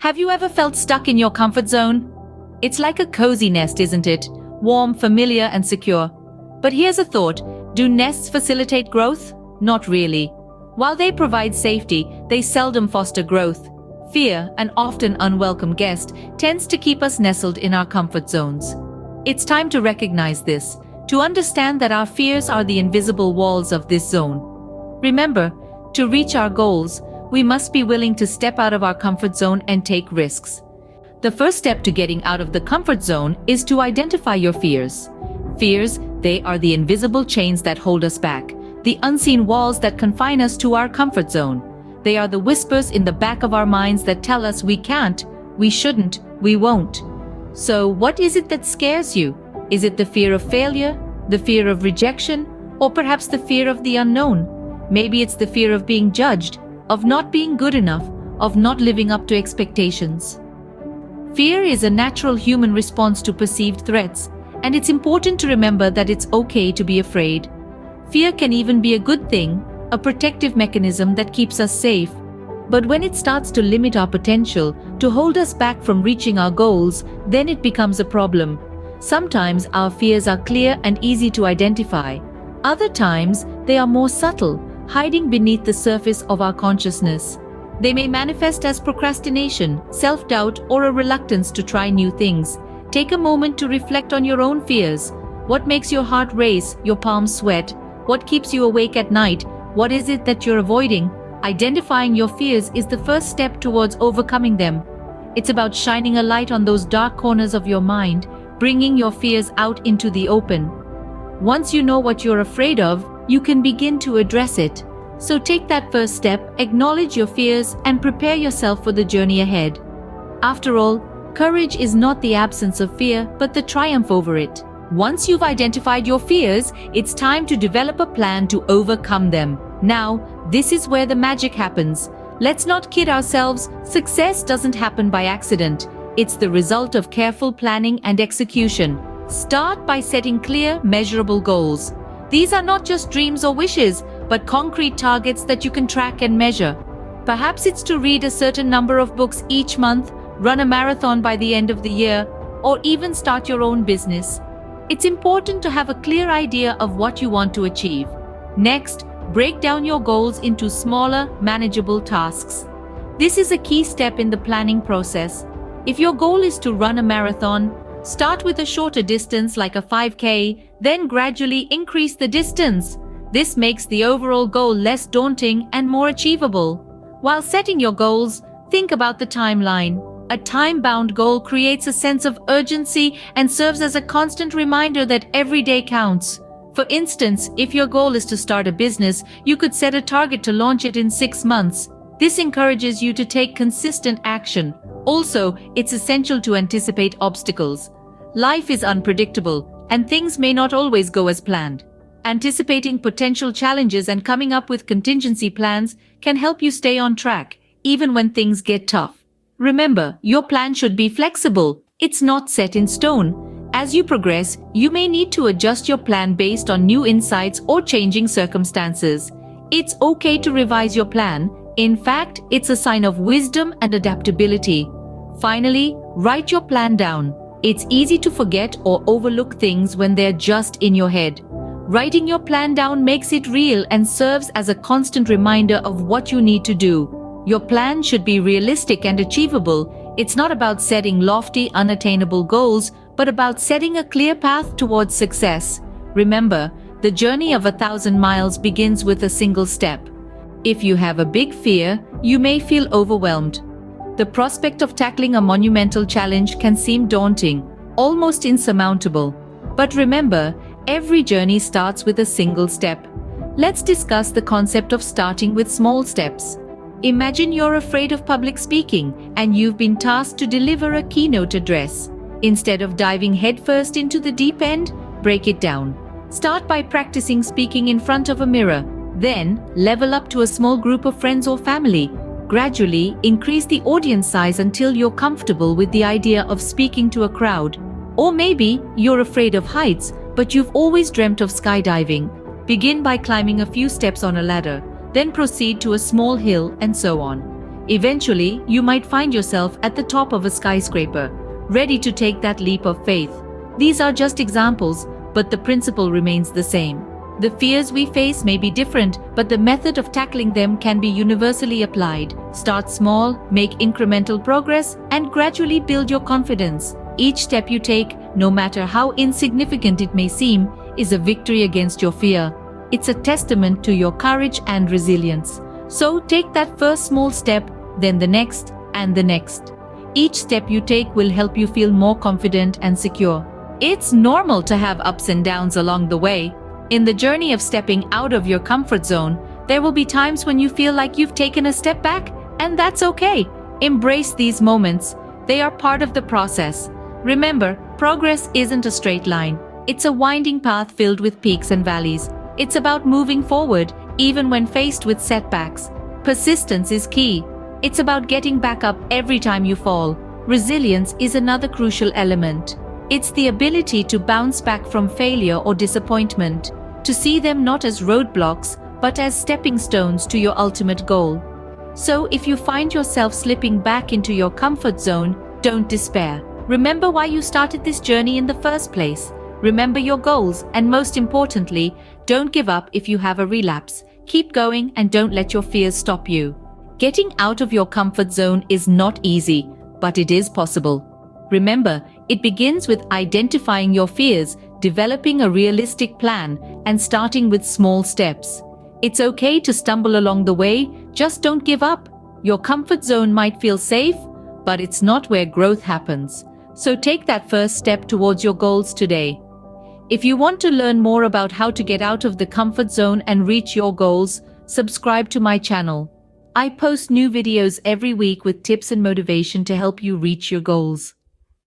Have you ever felt stuck in your comfort zone? It's like a cozy nest, isn't it? Warm, familiar, and secure. But here's a thought. Do nests facilitate growth? Not really. While they provide safety, they seldom foster growth. Fear, an often unwelcome guest, tends to keep us nestled in our comfort zones. It's time to recognize this, to understand that our fears are the invisible walls of this zone. Remember, to reach our goals, we must be willing to step out of our comfort zone and take risks. The first step to getting out of the comfort zone is to identify your fears. Fears, they are the invisible chains that hold us back, the unseen walls that confine us to our comfort zone. They are the whispers in the back of our minds that tell us we can't, we shouldn't, we won't. So what is it that scares you? Is it the fear of failure, the fear of rejection, or perhaps the fear of the unknown? Maybe it's the fear of being judged, of not being good enough, of not living up to expectations. Fear is a natural human response to perceived threats, and it's important to remember that it's okay to be afraid. Fear can even be a good thing, a protective mechanism that keeps us safe. But when it starts to limit our potential, to hold us back from reaching our goals, then it becomes a problem. Sometimes our fears are clear and easy to identify. Other times, they are more subtle, hiding beneath the surface of our consciousness. They may manifest as procrastination, self-doubt, or a reluctance to try new things. Take a moment to reflect on your own fears. What makes your heart race, your palms sweat? What keeps you awake at night? What is it that you're avoiding? Identifying your fears is the first step towards overcoming them. It's about shining a light on those dark corners of your mind, bringing your fears out into the open. Once you know what you're afraid of, you can begin to address it. So take that first step, acknowledge your fears, and prepare yourself for the journey ahead. After all, courage is not the absence of fear, but the triumph over it. Once you've identified your fears, it's time to develop a plan to overcome them. Now, this is where the magic happens. Let's not kid ourselves, success doesn't happen by accident. It's the result of careful planning and execution. Start by setting clear, measurable goals. These are not just dreams or wishes, but concrete targets that you can track and measure. Perhaps it's to read a certain number of books each month, run a marathon by the end of the year, or even start your own business. It's important to have a clear idea of what you want to achieve. Next, break down your goals into smaller, manageable tasks. This is a key step in the planning process. If your goal is to run a marathon, start with a shorter distance like a 5K, then gradually increase the distance. This makes the overall goal less daunting and more achievable. While setting your goals, think about the timeline. A time-bound goal creates a sense of urgency and serves as a constant reminder that every day counts. For instance, if your goal is to start a business, you could set a target to launch it in 6 months. This encourages you to take consistent action. Also, it's essential to anticipate obstacles. Life is unpredictable, and things may not always go as planned. Anticipating potential challenges and coming up with contingency plans can help you stay on track, even when things get tough. Remember, your plan should be flexible. It's not set in stone. As you progress, you may need to adjust your plan based on new insights or changing circumstances. It's okay to revise your plan. In fact, it's a sign of wisdom and adaptability. Finally, write your plan down. It's easy to forget or overlook things when they're just in your head. Writing your plan down makes it real and serves as a constant reminder of what you need to do. Your plan should be realistic and achievable. It's not about setting lofty, unattainable goals, but about setting a clear path towards success. Remember, the journey of 1,000 miles begins with a single step. If you have a big fear, you may feel overwhelmed. The prospect of tackling a monumental challenge can seem daunting, almost insurmountable. But remember, every journey starts with a single step. Let's discuss the concept of starting with small steps. Imagine you're afraid of public speaking and you've been tasked to deliver a keynote address. Instead of diving headfirst into the deep end, break it down. Start by practicing speaking in front of a mirror. Then, level up to a small group of friends or family. Gradually, increase the audience size until you're comfortable with the idea of speaking to a crowd. Or maybe you're afraid of heights, but you've always dreamt of skydiving. Begin by climbing a few steps on a ladder, then proceed to a small hill, and so on. Eventually, you might find yourself at the top of a skyscraper, ready to take that leap of faith. These are just examples, but the principle remains the same. The fears we face may be different, but the method of tackling them can be universally applied. Start small, make incremental progress, and gradually build your confidence. Each step you take, no matter how insignificant it may seem, is a victory against your fear. It's a testament to your courage and resilience. So take that first small step, then the next, and the next. Each step you take will help you feel more confident and secure. It's normal to have ups and downs along the way. In the journey of stepping out of your comfort zone, there will be times when you feel like you've taken a step back, and that's okay. Embrace these moments. They are part of the process. Remember, progress isn't a straight line. It's a winding path filled with peaks and valleys. It's about moving forward, even when faced with setbacks. Persistence is key. It's about getting back up every time you fall. Resilience is another crucial element. It's the ability to bounce back from failure or disappointment, to see them not as roadblocks, but as stepping stones to your ultimate goal. So if you find yourself slipping back into your comfort zone, don't despair. Remember why you started this journey in the first place. Remember your goals, and most importantly, don't give up if you have a relapse. Keep going and don't let your fears stop you. Getting out of your comfort zone is not easy, but it is possible. Remember, it begins with identifying your fears, developing a realistic plan, and starting with small steps. It's okay to stumble along the way, just don't give up. Your comfort zone might feel safe, but it's not where growth happens. So take that first step towards your goals today. If you want to learn more about how to get out of the comfort zone and reach your goals, subscribe to my channel. I post new videos every week with tips and motivation to help you reach your goals.